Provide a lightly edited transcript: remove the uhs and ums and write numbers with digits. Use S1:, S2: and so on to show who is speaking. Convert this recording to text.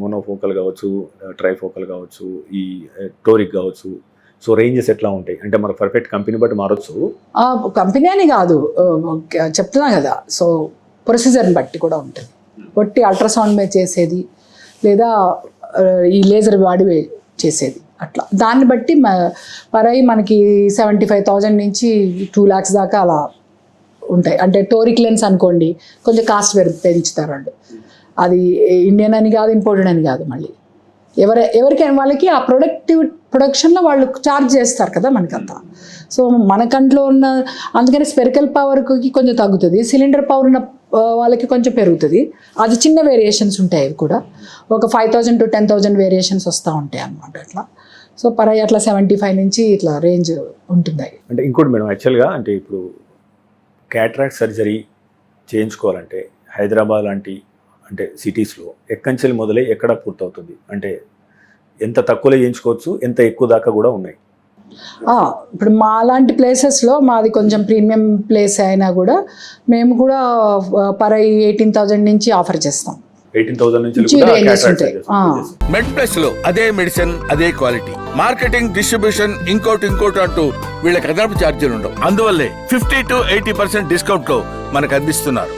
S1: Monofocal కావచ్చు, trifocal కావచ్చు, ఈ టోరిక్ కావచ్చు. సో రేంజెస్ ఎట్లా ఉంటాయి అంటే మన పర్ఫెక్ట్ కంపెనీ బట్టి మారచ్చు.
S2: కంపెనీ అని కాదు, చెప్తున్నా కదా. సో ప్రొసీజర్ని బట్టి కూడా ఉంటుంది. ఒట్టి అల్ట్రాసౌండ్ మీద చేసేది లేదా ఈ లేజర్ వాడి చేసేది అట్లా దాన్ని బట్టి పరై మనకి 75,000 నుంచి 2 lakhs దాకా అలా ఉంటాయి. అంటే టోరిక్ లెన్స్ అనుకోండి, కొంచెం కాస్ట్ పెంచుతారు వాళ్ళు. అది ఇండియన్ అని కాదు, ఇంపోర్టెడ్ అని కాదు. మళ్ళీ ఎవరికైనా వాళ్ళకి ఆ ప్రొడక్షన్లో వాళ్ళు ఛార్జ్ చేస్తారు కదా మనకంతా. సో మన కంట్లో ఉన్న అందుకని స్పెరికల్ పవర్కి కొంచెం తగ్గుతుంది, సిలిండర్ పవర్ ఉన్న వాళ్ళకి కొంచెం పెరుగుతుంది. అది చిన్న వేరియేషన్స్ ఉంటాయి. అవి కూడా ఒక 5,000 to 10,000 వేరియేషన్స్ వస్తూ ఉంటాయి అన్నమాట. అట్లా సో పరై అట్లా 75 నుంచి ఇట్లా రేంజ్ ఉంటుంది.
S1: అంటే ఇంకోటి మేడం, యాక్చువల్గా అంటే ఇప్పుడు క్యాటరాక్ట్ సర్జరీ చేయించుకోవాలంటే హైదరాబాద్ లాంటి అంటే సిటీస్లో ఎక్కంచెలు మొదలై ఎక్కడ పూర్తవుతుంది? అంటే ఎంత తక్కువలో చేయించుకోవచ్చు, ఎంత ఎక్కువ దాకా కూడా ఉన్నాయి.
S2: ఇప్పుడు మా లాంటి ప్లేసెస్లో మాది కొంచెం ప్రీమియం ప్లేస్ అయినా కూడా మేము కూడా పరై 18,000 నుంచి ఆఫర్ చేస్తాం.
S1: 18,000 నుంచి
S3: మెడ్ ప్లస్ లో అదే మెడిసిన్ అదే క్వాలిటీ, మార్కెటింగ్, డిస్ట్రిబ్యూషన్, ఇంకోటి అంటూ వీళ్ళకి అదనపు ఛార్జీలు ఉండవు. అందువల్లే 50 to 80% డిస్కౌంట్ లో మనకు అందిస్తున్నారు.